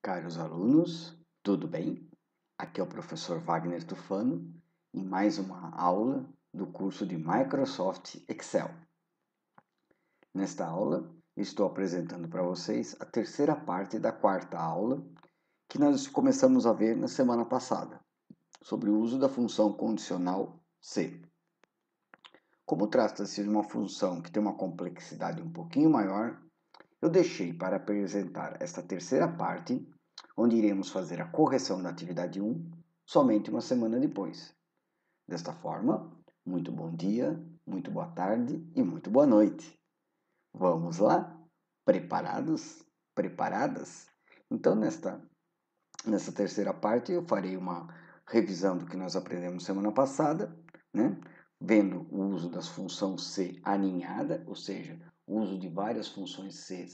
Caros alunos, tudo bem? Aqui é o professor Wagner Tufano em mais uma aula do curso de Microsoft Excel. Nesta aula, estou apresentando para vocês a terceira parte da quarta aula que nós começamos a ver na semana passada, sobre o uso da função condicional se. Como trata-se de uma função que tem uma complexidade um pouquinho maior, eu deixei para apresentar esta terceira parte, onde iremos fazer a correção da atividade 1 somente uma semana depois. Desta forma, muito bom dia, muito boa tarde e muito boa noite. Vamos lá? Preparados? Preparadas? Então, nesta terceira parte, eu farei uma revisão do que nós aprendemos semana passada, né? Vendo o uso das funções C aninhada, ou seja, o uso de várias funções C,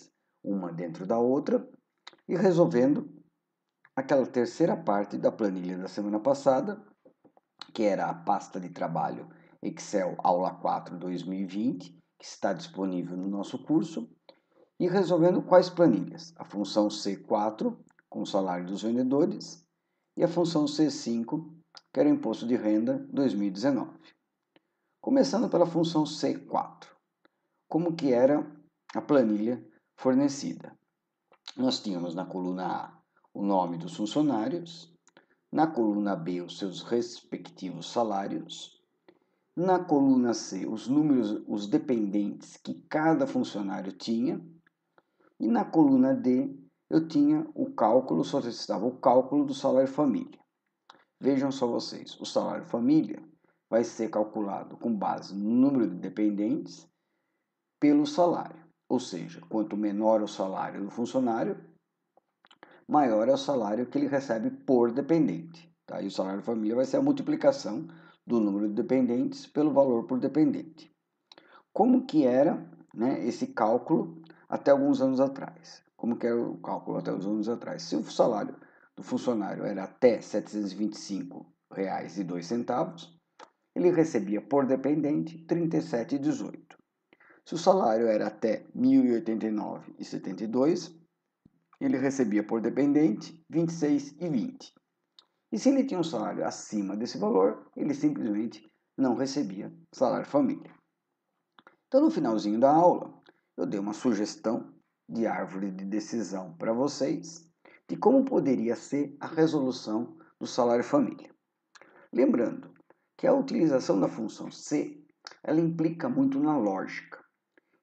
uma dentro da outra, e resolvendo aquela terceira parte da planilha da semana passada, que era a pasta de trabalho Excel Aula 4 2020, que está disponível no nosso curso, e resolvendo quais planilhas? A função C4, com o salário dos vendedores, e a função C5, que era o imposto de renda 2019. Começando pela função C4. Como que era a planilha fornecida? Nós tínhamos na coluna A o nome dos funcionários, na coluna B os seus respectivos salários, na coluna C os números, os dependentes que cada funcionário tinha, e na coluna D eu tinha o cálculo, só estava o cálculo do salário família. Vejam só vocês, o salário família vai ser calculado com base no número de dependentes pelo salário. Ou seja, quanto menor o salário do funcionário, maior é o salário que ele recebe por dependente. Tá? E o salário família vai ser a multiplicação do número de dependentes pelo valor por dependente. Como que era, né, esse cálculo até alguns anos atrás? Como que era o cálculo até alguns anos atrás? Se o salário do funcionário era até R$ 725,02, ele recebia por dependente R$ 37,18. Se o salário era até R$ 1.089,72, ele recebia por dependente R$ 26,20. E se ele tinha um salário acima desse valor, ele simplesmente não recebia salário família. Então, no finalzinho da aula, eu dei uma sugestão de árvore de decisão para vocês de como poderia ser a resolução do salário família. Lembrando que a utilização da função C, ela implica muito na lógica.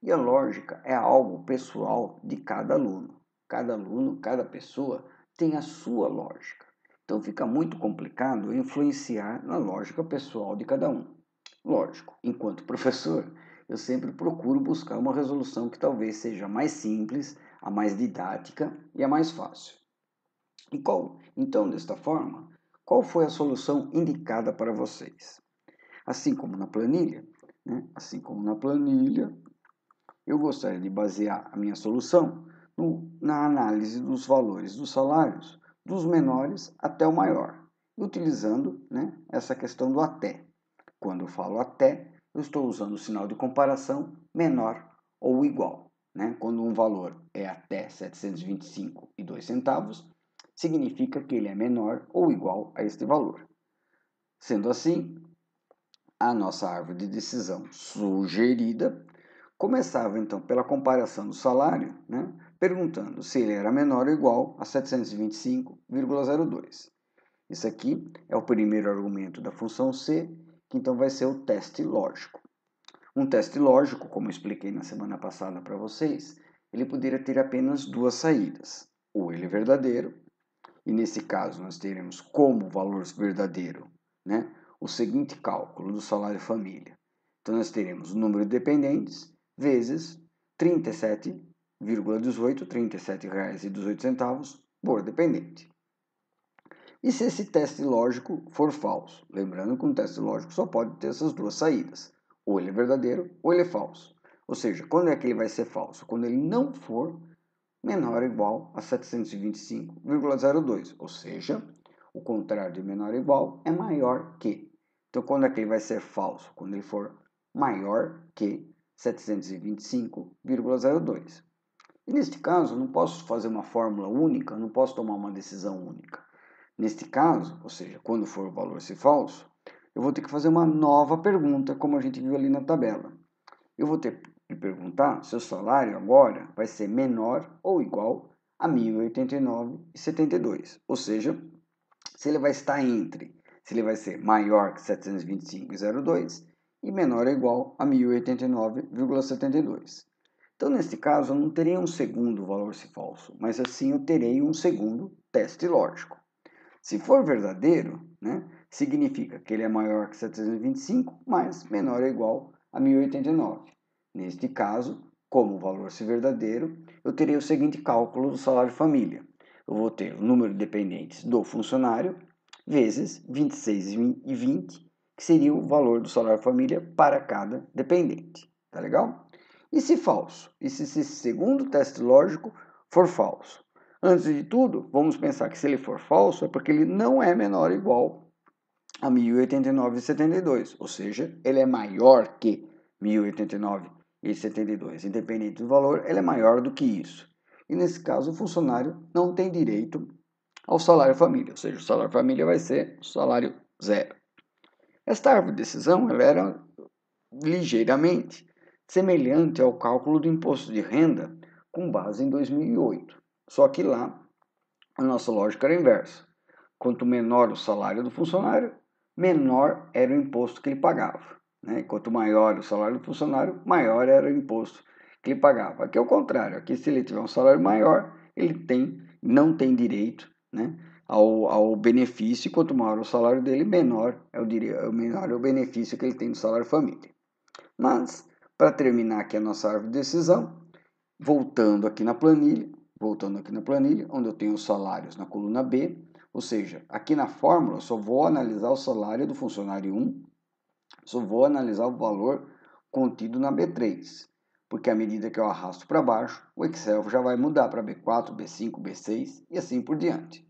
E a lógica é algo pessoal de cada aluno. Cada aluno, cada pessoa tem a sua lógica. Então fica muito complicado influenciar na lógica pessoal de cada um. Lógico, enquanto professor, eu sempre procuro buscar uma resolução que talvez seja mais simples, a mais didática e a mais fácil. Então, desta forma, qual foi a solução indicada para vocês? Assim como na planilha, eu gostaria de basear a minha solução na análise dos valores dos salários, dos menores até o maior, utilizando, né, essa questão do até. Quando eu falo até, eu estou usando o sinal de comparação menor ou igual. Né? Quando um valor é até R$ 725,02, significa que ele é menor ou igual a este valor. Sendo assim, a nossa árvore de decisão sugerida começava então pela comparação do salário, né? Perguntando se ele era menor ou igual a 725,02. Isso aqui é o primeiro argumento da função C, que então vai ser o teste lógico. Um teste lógico, como eu expliquei na semana passada para vocês, ele poderia ter apenas duas saídas. Ou ele é verdadeiro, e nesse caso nós teremos como valor verdadeiro, né, o seguinte cálculo do salário família. Então nós teremos o número de dependentes vezes 37,18, R$ 37,18 por dependente. E se esse teste lógico for falso? Lembrando que um teste lógico só pode ter essas duas saídas. Ou ele é verdadeiro ou ele é falso. Ou seja, quando é que ele vai ser falso? Quando ele não for menor ou igual a 725,02. Ou seja, o contrário de menor ou igual é maior que. Então, quando é que ele vai ser falso? Quando ele for maior que 725,02. E neste caso, eu não posso fazer uma fórmula única, eu não posso tomar uma decisão única. Neste caso, ou seja, quando for o valor se falso, eu vou ter que fazer uma nova pergunta, como a gente viu ali na tabela. Eu vou ter que perguntar se o salário agora vai ser menor ou igual a R$ 1.089,72. Ou seja, se ele vai estar entre, se ele vai ser maior que 725,02 e menor ou igual a 1.089,72. Então, neste caso, eu não terei um segundo valor se falso, mas assim eu terei um segundo teste lógico. Se for verdadeiro, significa que ele é maior que 725, mas menor ou igual a 1.089. Neste caso, como o valor se verdadeiro, eu terei o seguinte cálculo do salário família. Eu vou ter o número de dependentes do funcionário vezes 26,20, que seria o valor do salário família para cada dependente. Tá legal? E se falso? E se esse segundo teste lógico for falso? Antes de tudo, vamos pensar que se ele for falso, é porque ele não é menor ou igual a 1.089,72, ou seja, ele é maior que 1.089,72. Independente do valor, ele é maior do que isso. E nesse caso, o funcionário não tem direito ao salário família, ou seja, o salário família vai ser o salário zero. Esta árvore de decisão ela era ligeiramente semelhante ao cálculo do imposto de renda com base em 2008. Só que lá a nossa lógica era inversa. Quanto menor o salário do funcionário, menor era o imposto que ele pagava. E quanto maior o salário do funcionário, maior era o imposto que ele pagava. Aqui é o contrário. Aqui, se ele tiver um salário maior, ele não tem direito ao benefício. Quanto maior o salário dele, menor é o benefício que ele tem do salário família. Mas, para terminar aqui a nossa árvore de decisão, voltando aqui na planilha, onde eu tenho os salários na coluna B, ou seja, aqui na fórmula eu só vou analisar o salário do funcionário 1, só vou analisar o valor contido na B3, porque à medida que eu arrasto para baixo, o Excel já vai mudar para B4, B5, B6 e assim por diante.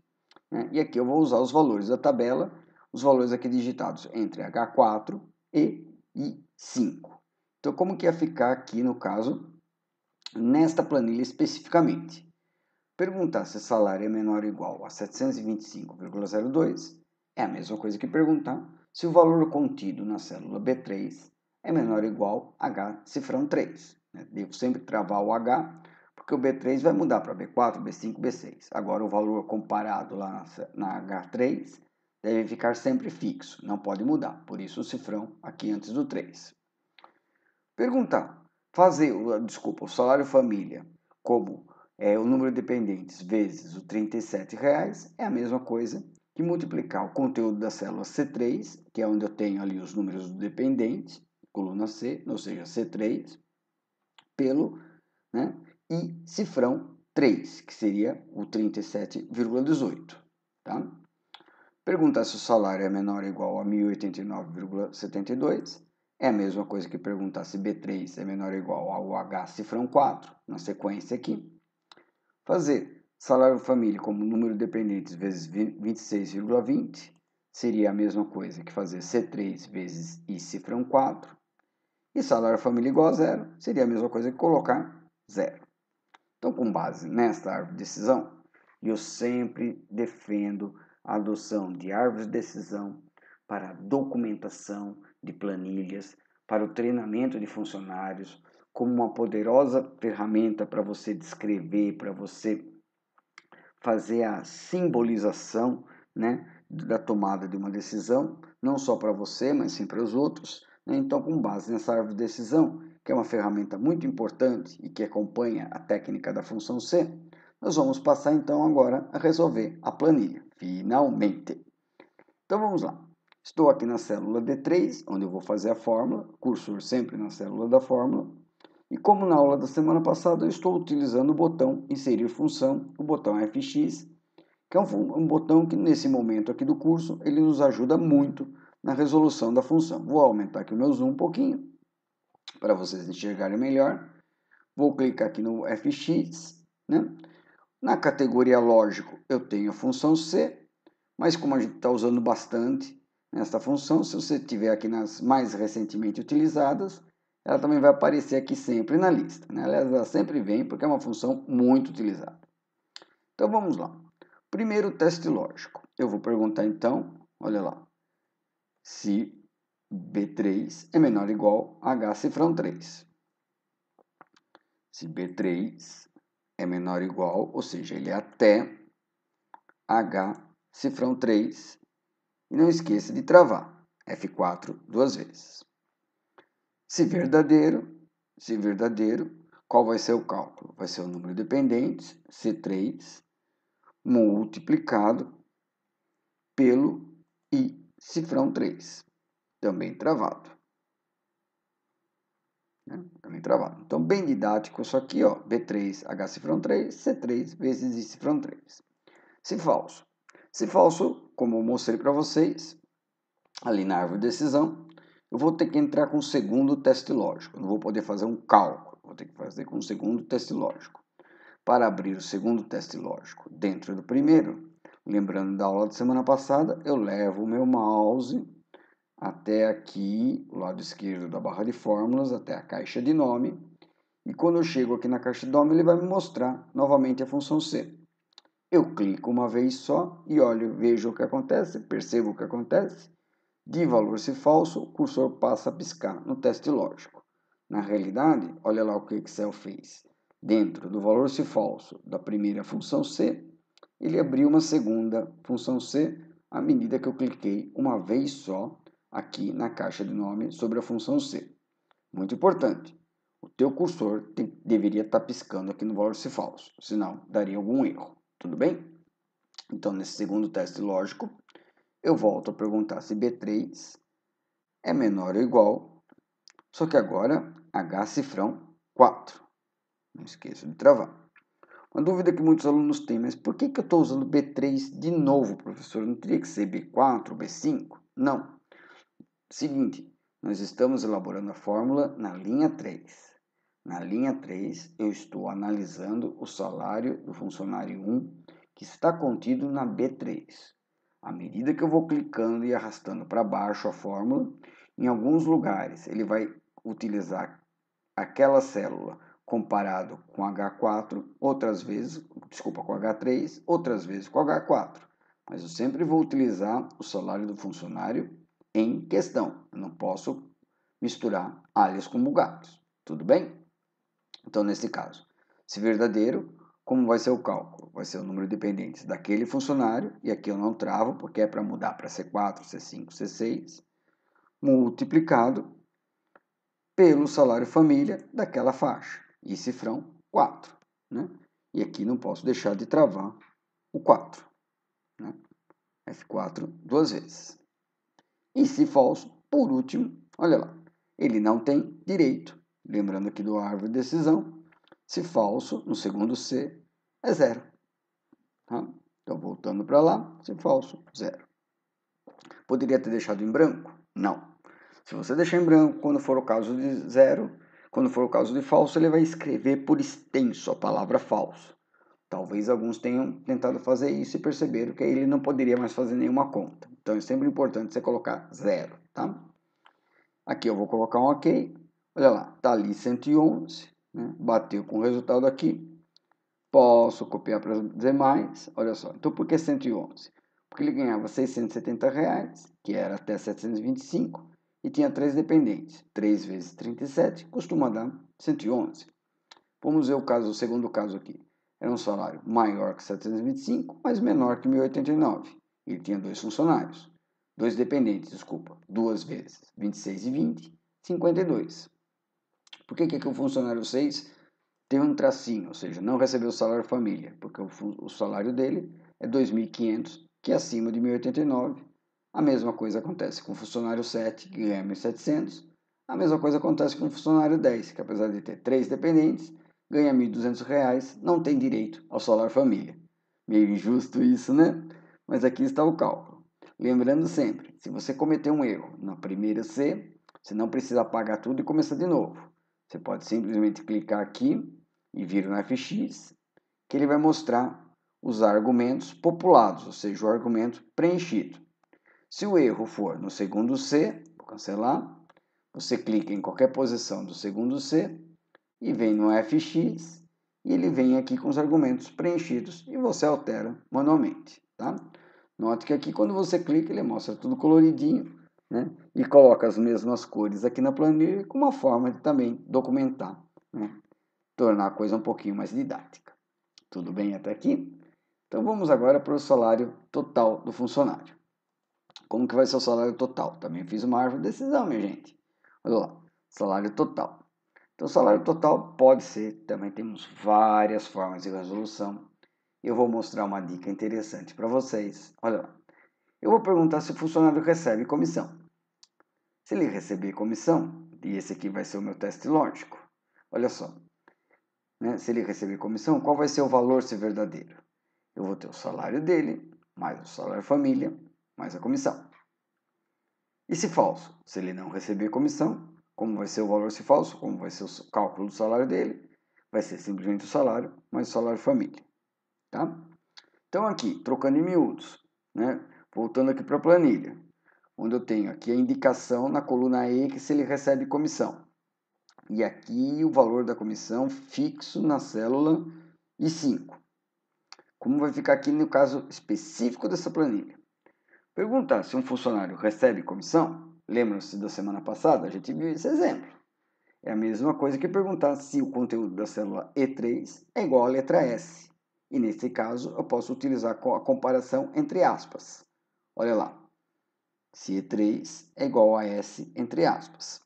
E aqui eu vou usar os valores da tabela, os valores aqui digitados entre H4 e I5. Então, como que ia ficar aqui no caso, nesta planilha especificamente? Perguntar se o salário é menor ou igual a 725,02 é a mesma coisa que perguntar se o valor contido na célula B3 é menor ou igual a H cifrão 3. Devo sempre travar o H, porque o B3 vai mudar para B4, B5, B6. Agora, o valor comparado lá na H3 deve ficar sempre fixo, não pode mudar. Por isso, o cifrão aqui antes do 3. Perguntar, o salário família como o número de dependentes vezes os R$ 37 é a mesma coisa que multiplicar o conteúdo da célula C3, que é onde eu tenho ali os números do dependente, coluna C, ou seja, C3, pelo I cifrão 3, que seria o 37,18. Tá? Perguntar se o salário é menor ou igual a 1.089,72 é a mesma coisa que perguntar se B3 é menor ou igual ao H cifrão 4, na sequência aqui. Fazer salário família como número de dependentes vezes 26,20 seria a mesma coisa que fazer C3 vezes I cifrão 4. E salário família igual a zero seria a mesma coisa que colocar zero. Então, com base nesta árvore de decisão, eu sempre defendo a adoção de árvores de decisão para a documentação de planilhas, para o treinamento de funcionários, como uma poderosa ferramenta para você descrever, para você fazer a simbolização da tomada de uma decisão, não só para você, mas sim para os outros. Então, com base nessa árvore de decisão, que é uma ferramenta muito importante e que acompanha a técnica da função C, nós vamos passar então agora a resolver a planilha, finalmente. Então vamos lá. Estou aqui na célula D3, onde eu vou fazer a fórmula, cursor sempre na célula da fórmula. E como na aula da semana passada, eu estou utilizando o botão inserir função, o botão FX, que é um botão que nesse momento aqui do curso, ele nos ajuda muito na resolução da função. Vou aumentar aqui o meu zoom um pouquinho, para vocês enxergarem melhor. Vou clicar aqui no FX, Na categoria lógico, eu tenho a função C, mas como a gente está usando bastante nesta função, se você tiver aqui nas mais recentemente utilizadas, ela também vai aparecer aqui sempre na lista, né? Aliás, ela sempre vem porque é uma função muito utilizada. Então vamos lá. Primeiro teste lógico. Eu vou perguntar então, olha lá, se B3 é menor ou igual a H cifrão 3. Se B3 é menor ou igual, ou seja, ele é até H cifrão 3. E não esqueça de travar F4 duas vezes. Se verdadeiro, qual vai ser o cálculo? Vai ser o número de dependentes, C3, multiplicado pelo I cifrão 3, também travado. Também travado. Então, bem didático isso aqui, ó, B3, H cifrão 3, C3 vezes I cifrão 3. Se falso. Se falso, como eu mostrei para vocês, ali na árvore de decisão, eu vou ter que entrar com o segundo teste lógico. Eu não vou poder fazer um cálculo, vou ter que fazer com o segundo teste lógico. Para abrir o segundo teste lógico dentro do primeiro, lembrando da aula de semana passada, eu levo o meu mouse até aqui, o lado esquerdo da barra de fórmulas, até a caixa de nome. E quando eu chego aqui na caixa de nome, ele vai me mostrar novamente a função C. Eu clico uma vez só e olho, vejo o que acontece, percebo o que acontece. De valor se falso, o cursor passa a piscar no teste lógico. Na realidade, olha lá o que o Excel fez. Dentro do valor se falso da primeira função C, ele abriu uma segunda função C à medida que eu cliquei uma vez só aqui na caixa de nome sobre a função C. Muito importante, o teu cursor deveria estar piscando aqui no valor se falso, senão daria algum erro, tudo bem? Então, nesse segundo teste lógico, eu volto a perguntar se B3 é menor ou igual, só que agora H cifrão 4. Não esqueça de travar. Uma dúvida que muitos alunos têm, mas por que eu estou usando B3 de novo, professor? Não teria que ser B4, B5? Não. Seguinte, nós estamos elaborando a fórmula na linha 3. Na linha 3, eu estou analisando o salário do funcionário 1 que está contido na B3. À medida que eu vou clicando e arrastando para baixo a fórmula, em alguns lugares ele vai utilizar aquela célula comparado com H4, outras vezes, desculpa, com H3, outras vezes com H4. Mas eu sempre vou utilizar o salário do funcionário em questão. Eu não posso misturar alhos com bugalhos. Tudo bem? Então, nesse caso, se verdadeiro, como vai ser o cálculo? Vai ser o número de dependentes daquele funcionário, e aqui eu não travo, porque é para mudar para C4, C5, C6, multiplicado pelo salário família daquela faixa, e cifrão 4. Né? E aqui não posso deixar de travar o 4. Né? F4 duas vezes. E se falso, por último, olha lá, ele não tem direito. Lembrando aqui do árvore de decisão, se falso, no segundo C, é 0. Tá? Então, voltando para lá, se falso, 0. Poderia ter deixado em branco? Não. Se você deixar em branco, quando for o caso de 0, quando for o caso de falso, ele vai escrever por extenso a palavra falso. Talvez alguns tenham tentado fazer isso e perceberam que aí ele não poderia mais fazer nenhuma conta. Então, é sempre importante você colocar 0, tá? Aqui eu vou colocar um OK. Olha lá, tá ali 111, né? Bateu com o resultado aqui. Posso copiar para os demais. Olha só, então por que 111? Porque ele ganhava R$670, que era até 725, e tinha 3 dependentes. 3 vezes 37 costuma dar 111. Vamos ver o segundo caso aqui. Era um salário maior que 725, mas menor que 1089. Ele tinha 2 funcionários. 2 dependentes, desculpa. 2 vezes 26 e 20, 52. Por que aqui o funcionário 6 tem um tracinho, ou seja, não recebeu o salário família? Porque o salário dele é 2.500, que é acima de 1089. A mesma coisa acontece com o funcionário 7, que ganha 1.700. A mesma coisa acontece com o funcionário 10, que apesar de ter 3 dependentes, ganha R$1.200, não tem direito ao salário família. Meio injusto isso, né? Mas aqui está o cálculo. Lembrando sempre, se você cometer um erro na primeira C, você não precisa apagar tudo e começar de novo. Você pode simplesmente clicar aqui e vir no FX, que ele vai mostrar os argumentos populados, ou seja, o argumento preenchido. Se o erro for no segundo C, vou cancelar, Você clica em qualquer posição do segundo C e vem no FX e ele vem aqui com os argumentos preenchidos e você altera manualmente, tá? Note que aqui quando você clica ele mostra tudo coloridinho, né? E coloca as mesmas cores aqui na planilha com uma forma de também documentar, né? Tornar a coisa um pouquinho mais didática. Tudo bem até aqui? Então vamos agora para o salário total do funcionário. Como que vai ser o salário total? Também fiz uma árvore de decisão, minha gente. Olha lá, salário total. Então, o salário total pode ser, também temos várias formas de resolução. Eu vou mostrar uma dica interessante para vocês. Olha lá, eu vou perguntar se o funcionário recebe comissão. Se ele receber comissão, e esse aqui vai ser o meu teste lógico, olha só, né? Se ele receber comissão, qual vai ser o valor se verdadeiro? Eu vou ter o salário dele, mais o salário família, mais a comissão. E se falso? Se ele não receber comissão, como vai ser o valor se falso? Como vai ser o cálculo do salário dele? Vai ser simplesmente o salário mais o salário família, tá? Então aqui, trocando em miúdos, né? Voltando aqui para a planilha, onde eu tenho aqui a indicação na coluna E que se ele recebe comissão. E aqui o valor da comissão fixo na célula I5. Como vai ficar aqui no caso específico dessa planilha? Perguntar se um funcionário recebe comissão, lembram-se da semana passada? A gente viu esse exemplo. É a mesma coisa que perguntar se o conteúdo da célula E3 é igual à letra S. E nesse caso, eu posso utilizar a comparação entre aspas. Olha lá. Se E3 é igual a S entre aspas.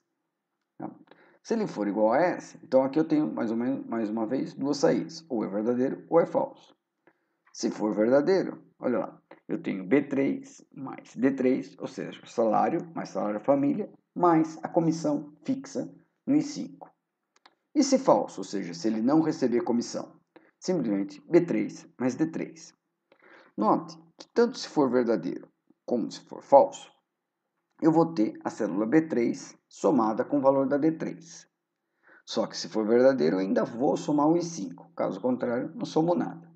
Se ele for igual a S, então aqui eu tenho mais ou menos, mais uma vez, duas saídas. Ou é verdadeiro ou é falso. Se for verdadeiro, olha lá, eu tenho B3 mais D3, ou seja, o salário mais salário família, mais a comissão fixa no I5. E se falso, ou seja, se ele não receber comissão, simplesmente B3 mais D3. Note que tanto se for verdadeiro como se for falso, eu vou ter a célula B3 somada com o valor da D3. Só que se for verdadeiro, eu ainda vou somar o I5. Caso contrário, não somo nada.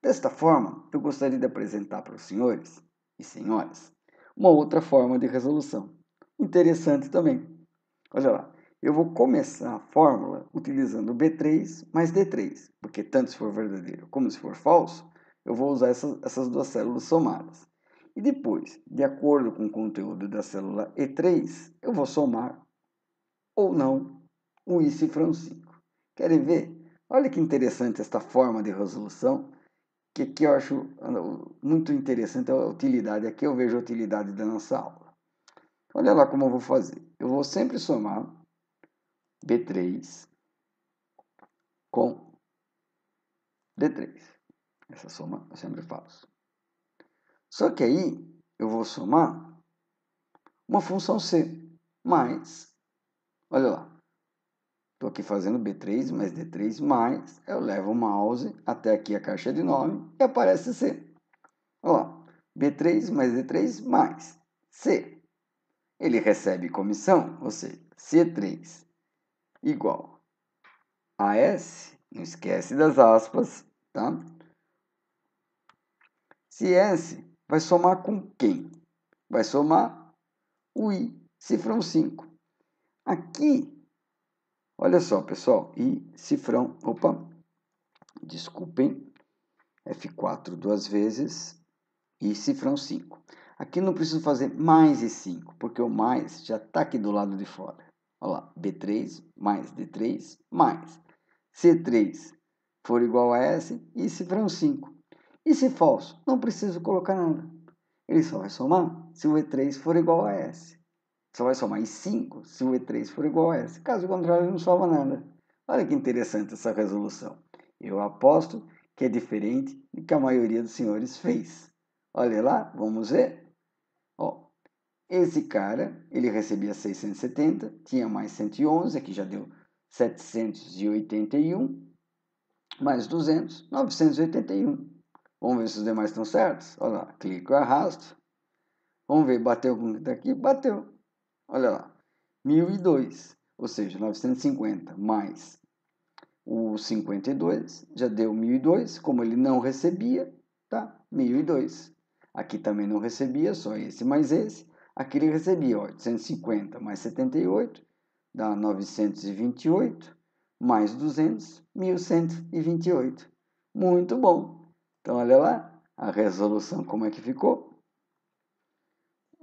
Desta forma, eu gostaria de apresentar para os senhores e senhoras uma outra forma de resolução. Interessante também. Olha lá, eu vou começar a fórmula utilizando B3 mais D3, porque tanto se for verdadeiro como se for falso, eu vou usar essas duas células somadas. E depois, de acordo com o conteúdo da célula E3, eu vou somar ou não o I cifrão 5. Querem ver? Olha que interessante esta forma de resolução, que eu acho muito interessante a utilidade. Aqui eu vejo a utilidade da nossa aula. Olha lá como eu vou fazer. Eu vou sempre somar B3 com D3. Essa soma eu sempre faço. Só que aí eu vou somar uma função C mais, olha lá, estou aqui fazendo B3 mais D3 mais, eu levo o mouse até aqui a caixa de nome e aparece C. Olha lá, B3 mais D3 mais C. Ele recebe comissão, ou seja, C3 igual a S, não esquece das aspas, tá? Se S vai somar com quem? Vai somar o I, cifrão 5. Aqui, olha só, pessoal, I, cifrão, opa, desculpem, F4 duas vezes, I, cifrão 5. Aqui não preciso fazer mais I5, porque o mais já está aqui do lado de fora. Olha lá, B3 mais D3 mais C3 for igual a S, I, cifrão 5. E se falso? Não preciso colocar nada. Ele só vai somar se o E3 for igual a S. Só vai somar I5 se o E3 for igual a S. Caso contrário, ele não soma nada. Olha que interessante essa resolução. Eu aposto que é diferente do que a maioria dos senhores fez. Olha lá, vamos ver. Ó, esse cara, ele recebia 670, tinha mais 111, aqui já deu 781, mais 200, 981. Vamos ver se os demais estão certos. Olha lá, clico e arrasto. Vamos ver, bateu com daqui? Bateu. Olha lá, 1002, ou seja, 950 mais o 52, já deu 1002. Como ele não recebia, tá? 1002. Aqui também não recebia, só esse mais esse. aqui ele recebia 850 mais 78, dá 928, mais 200, 1128. Muito bom! Então, olha lá a resolução como é que ficou.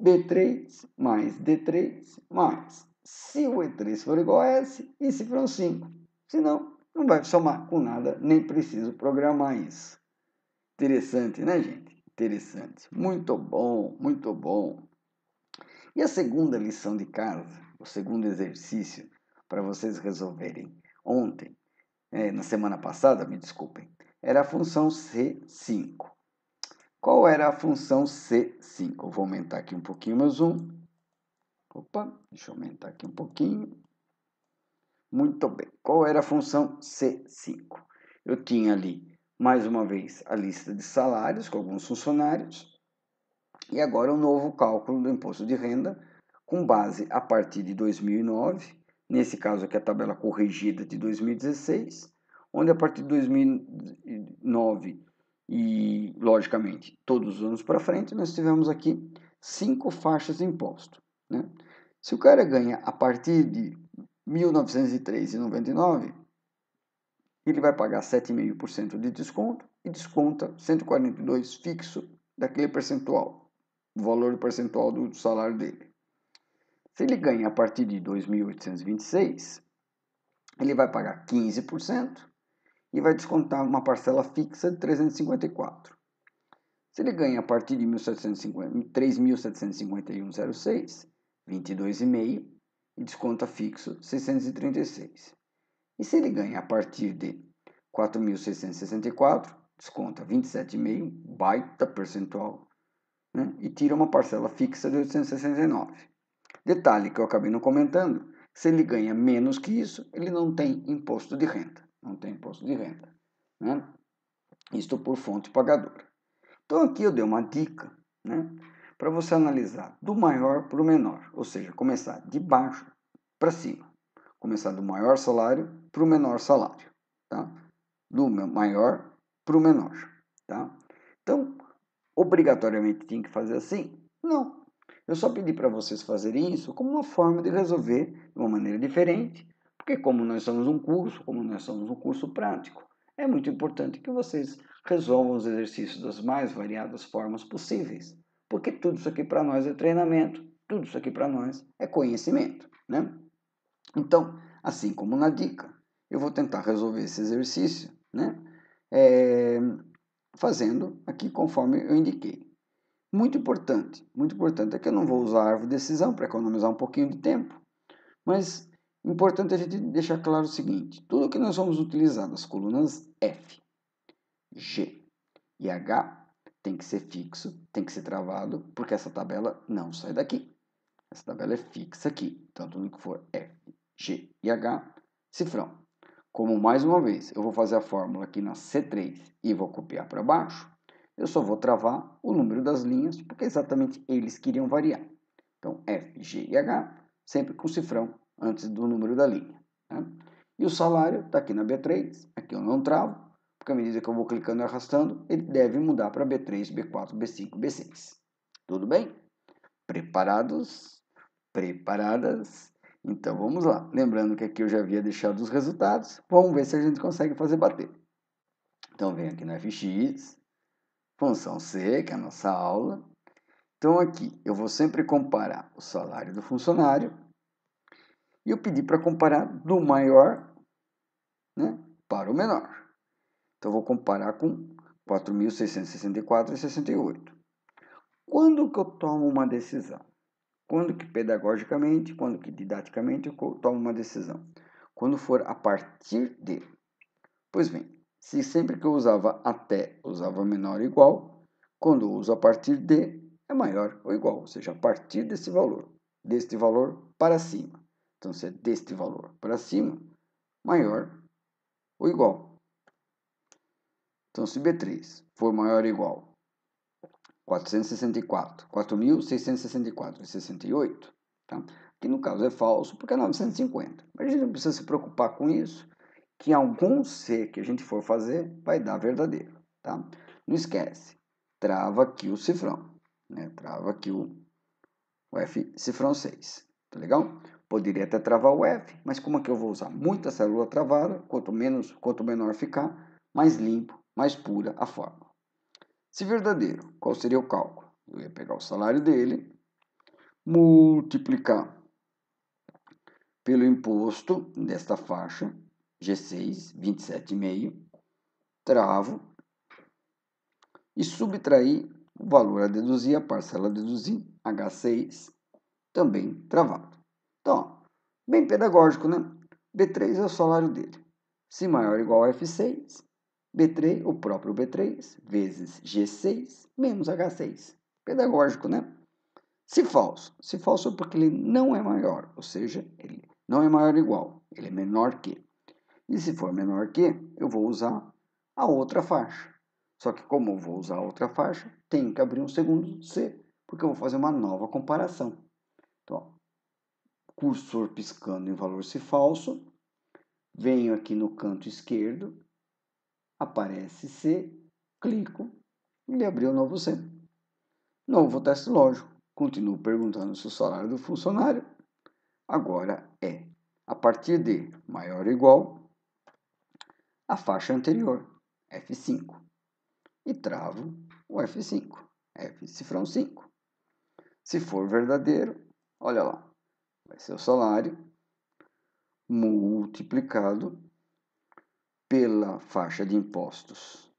B3 mais D3 mais, se o E3 for igual a S, e se for 5. Se não, não vai somar com nada, nem preciso programar isso. Interessante, né, gente? Interessante. Muito bom, muito bom. E a segunda lição de casa, o segundo exercício para vocês resolverem ontem, na semana passada, me desculpem, era a função C5. Qual era a função C5? Eu vou aumentar aqui um pouquinho meu zoom. Opa, deixa eu aumentar aqui um pouquinho. Muito bem. Qual era a função C5? Eu tinha ali, mais uma vez, a lista de salários com alguns funcionários. E agora um novo cálculo do imposto de renda com base a partir de 2009. Nesse caso aqui a tabela corrigida de 2016. Onde a partir de 2009 e, logicamente, todos os anos para frente, nós tivemos aqui 5 faixas de imposto, né? Se o cara ganha a partir de 1903,99, ele vai pagar 7,5% de desconto e desconta 142 fixo daquele percentual, o valor percentual do salário dele. Se ele ganha a partir de 2.826, ele vai pagar 15% e vai descontar uma parcela fixa de 354. Se ele ganha a partir de 3.751,06, 22,5 e desconta fixo 636. E se ele ganha a partir de 4.664, desconta 27,5, baita percentual, né? E tira uma parcela fixa de 869. Detalhe que eu acabei não comentando, se ele ganha menos que isso, ele não tem imposto de renda. Não tem imposto de renda, né? Isto por fonte pagadora. Então aqui eu dei uma dica, né, para você analisar do maior para o menor, ou seja, começar de baixo para cima. Começar do maior salário para o menor salário, tá? Do maior para o menor, tá? Então, obrigatoriamente tinha que fazer assim? Não. Eu só pedi para vocês fazerem isso como uma forma de resolver de uma maneira diferente, porque como nós somos um curso prático, é muito importante que vocês resolvam os exercícios das mais variadas formas possíveis, porque tudo isso aqui para nós é treinamento, tudo isso aqui para nós é conhecimento, né? Então, assim como na dica, eu vou tentar resolver esse exercício, né? Fazendo aqui conforme eu indiquei. Muito importante é que eu não vou usar a árvore de decisão para economizar um pouquinho de tempo, mas importante a gente deixar claro o seguinte: tudo que nós vamos utilizar nas colunas F, G e H tem que ser fixo, tem que ser travado, porque essa tabela não sai daqui. Essa tabela é fixa aqui, tanto no que for F, G e H, cifrão. Como mais uma vez eu vou fazer a fórmula aqui na C3 e vou copiar para baixo, eu só vou travar o número das linhas, porque exatamente eles queriam variar. Então, F, G e H, sempre com cifrão antes do número da linha, né? E o salário está aqui na B3, aqui eu não travo, porque à medida que eu vou clicando e arrastando, ele deve mudar para B3, B4, B5, B6. Tudo bem? Preparados? Preparadas? Então vamos lá. Lembrando que aqui eu já havia deixado os resultados. Vamos ver se a gente consegue fazer bater. Então vem aqui no FX, função C, que é a nossa aula. Então aqui eu vou sempre comparar o salário do funcionário. E eu pedi para comparar do maior, né, para o menor. Então eu vou comparar com 4.664,68. Quando que eu tomo uma decisão? Quando que pedagogicamente, quando que didaticamente eu tomo uma decisão? Quando for a partir de. Pois bem, se sempre que eu usava até, usava menor ou igual, quando eu uso a partir de, é maior ou igual, ou seja, a partir desse valor, deste valor para cima. Então, se é deste valor para cima, maior ou igual. Então, se B3 for maior ou igual 4.664,68, tá? Que no caso é falso porque é 950. Mas a gente não precisa se preocupar com isso, que algum C que a gente for fazer vai dar verdadeiro, tá? Não esquece, trava aqui o cifrão, né? Trava aqui o F cifrão 6. Tá legal? Poderia até travar o F, mas como é que eu vou usar muita célula travada, quanto menor ficar, mais limpo, mais pura a forma. Se verdadeiro, qual seria o cálculo? Eu ia pegar o salário dele, multiplicar pelo imposto desta faixa, G6, 27,5, travo, e subtrair o valor a deduzir, a parcela a deduzir, H6, também travado. Então, ó, bem pedagógico, né? B3 é o salário dele. Se maior ou igual a F6, B3, o próprio B3, vezes G6, menos H6. Pedagógico, né? Se falso. Se falso é porque ele não é maior, ou seja, ele não é maior ou igual, ele é menor que. E se for menor que, eu vou usar a outra faixa. Só que como eu vou usar a outra faixa, tenho que abrir um segundo C, porque eu vou fazer uma nova comparação. Então, ó, cursor piscando em valor se falso, venho aqui no canto esquerdo, aparece C, clico, ele abriu um novo C. Novo teste lógico. Continuo perguntando se o salário do funcionário agora é a partir de maior ou igual a faixa anterior, F5. E travo o F5, F cifrão 5. Se for verdadeiro, olha lá, vai ser o salário multiplicado pela faixa de impostos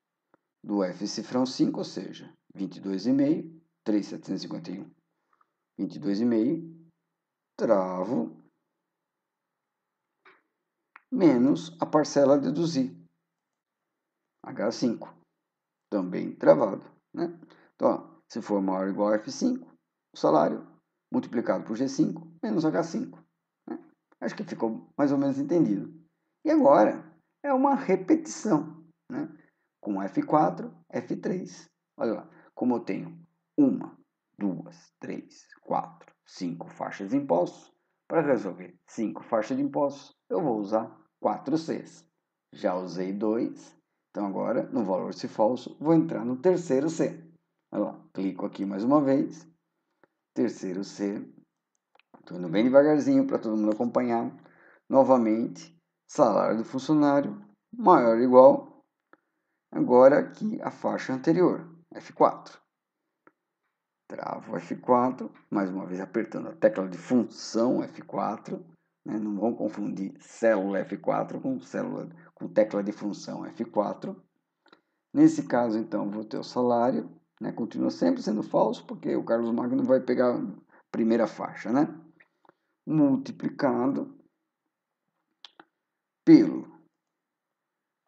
do F cifrão 5, ou seja, 22,5, 3.751. 22,5, travo, menos a parcela a deduzir, H5, também travado, né? Então, ó, se for maior ou igual a F5, o salário multiplicado por G5 menos H5. Né? Acho que ficou mais ou menos entendido. E agora é uma repetição, né? Com F4, F3. Olha lá, como eu tenho 1, 2, 3, 4, 5 faixas de impostos, para resolver 5 faixas de impostos, eu vou usar 4 Cs. Já usei 2, então agora, no valor se falso, vou entrar no terceiro C. Olha lá, clico aqui mais uma vez, terceiro C, estou indo bem devagarzinho para todo mundo acompanhar. Novamente, salário do funcionário maior ou igual, agora aqui a faixa anterior, F4. Travo F4, mais uma vez apertando a tecla de função F4, né? Não vão confundir célula F4 com tecla de função F4. Nesse caso, então, vou ter o salário, né? Continua sempre sendo falso, porque o Carlos Magno vai pegar a primeira faixa, né? Multiplicado pelo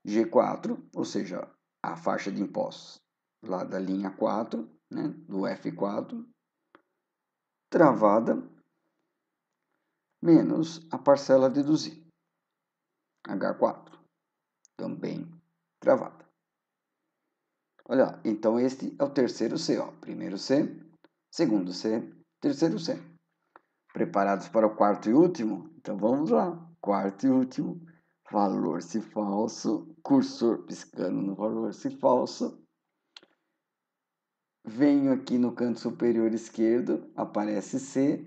G4, ou seja, a faixa de impostos lá da linha 4, né? Do F4, travada, menos a parcela a deduzir, H4, também travada. Olha lá, então este é o terceiro C, ó. Primeiro C, segundo C, terceiro C. Preparados para o quarto e último? Então vamos lá. Quarto e último, valor se falso, cursor piscando no valor se falso. Venho aqui no canto superior esquerdo, aparece C,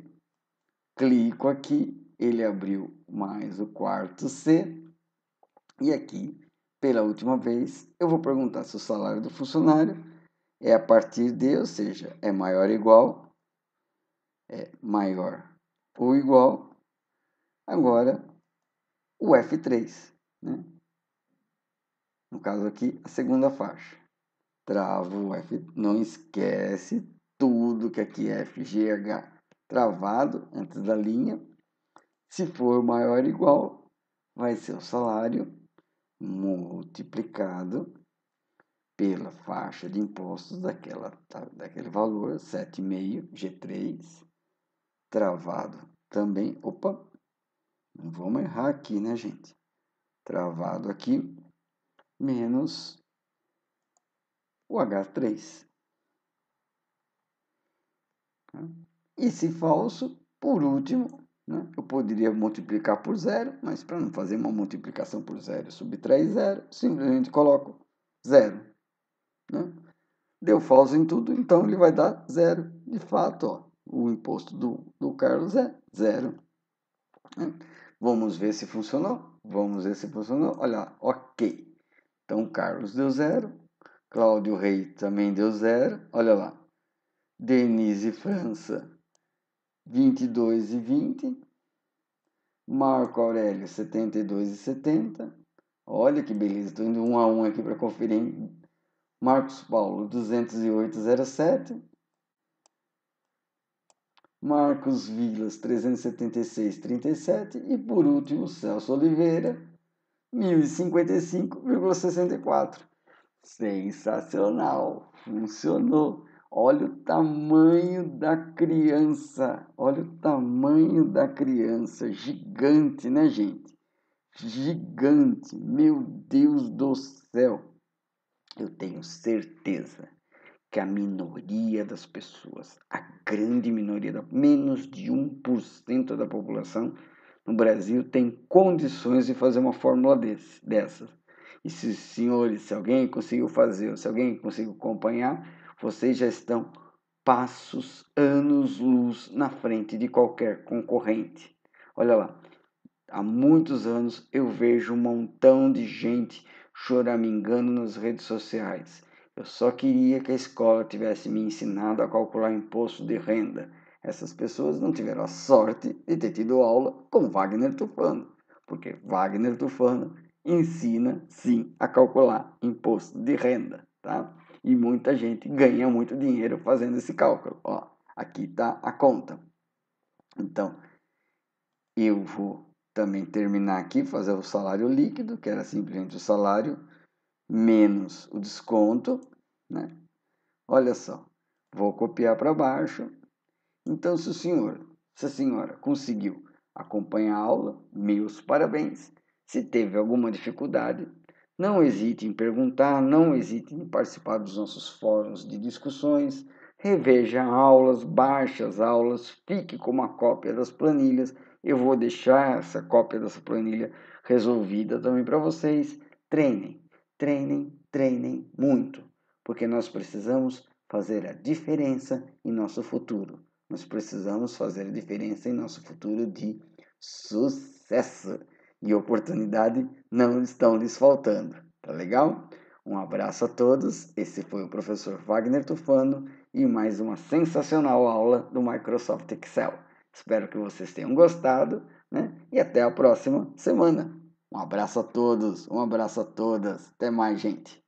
clico aqui, ele abriu mais o quarto C, e aqui, pela última vez, eu vou perguntar se o salário do funcionário é a partir de, ou seja, é maior ou igual, é maior ou igual, agora o F3, né? No caso aqui, a segunda faixa. Travo o F, não esquece tudo que aqui é FGH travado antes da linha. Se for maior ou igual, vai ser o salário multiplicado pela faixa de impostos daquele valor, 7,5, G3, travado também. Opa, não vamos errar aqui, né, gente? Travado aqui, menos o H3. E se falso, por último, né, eu poderia multiplicar por zero, mas para não fazer uma multiplicação por zero, subtrair zero, simplesmente coloco zero. Né? Deu falso em tudo, então ele vai dar zero. De fato, ó, o imposto do Carlos é 0. Vamos ver se funcionou. Vamos ver se funcionou. Olha lá, ok. Então, o Carlos deu 0. Cláudio Rei também deu 0. Olha lá. Denise França, 22,20. Marco Aurélio, 72,70. Olha que beleza. Estou indo 1 a 1 aqui para conferir. Hein? Marcos Paulo, 208,07. Marcos Vilas, 376,37. E por último, Celso Oliveira, 1055,64. Sensacional! Funcionou! Olha o tamanho da criança! Olha o tamanho da criança! Gigante, né, gente? Gigante! Meu Deus do céu! Eu tenho certeza que a minoria das pessoas, a grande minoria, menos de 1% da população no Brasil tem condições de fazer uma fórmula dessas. E se senhores, se alguém conseguiu fazer, ou se alguém conseguiu acompanhar, vocês já estão passos, anos-luz na frente de qualquer concorrente. Olha lá, há muitos anos eu vejo um montão de gente choramingando nas redes sociais. Eu só queria que a escola tivesse me ensinado a calcular imposto de renda. Essas pessoas não tiveram a sorte de ter tido aula com Wagner Tufano, porque Wagner Tufano ensina sim a calcular imposto de renda, tá? E muita gente ganha muito dinheiro fazendo esse cálculo. Ó, aqui está a conta. Então, eu vou também terminar aqui, fazer o salário líquido, que era simplesmente o salário menos o desconto, né? Olha só, vou copiar para baixo. Então, se a senhora conseguiu acompanhar a aula, meus parabéns. Se teve alguma dificuldade, não hesite em perguntar, não hesite em participar dos nossos fóruns de discussões, reveja aulas, baixe as aulas, fique com uma cópia das planilhas. Eu vou deixar essa cópia dessa planilha resolvida também para vocês. Treinem, treinem, treinem muito, porque nós precisamos fazer a diferença em nosso futuro. Nós precisamos fazer a diferença em nosso futuro de sucesso. E oportunidade não estão lhes faltando. Tá legal? Um abraço a todos. Esse foi o professor Wagner Tufano e mais uma sensacional aula do Microsoft Excel. Espero que vocês tenham gostado, né? E até a próxima semana. Um abraço a todos, um abraço a todas. Até mais, gente.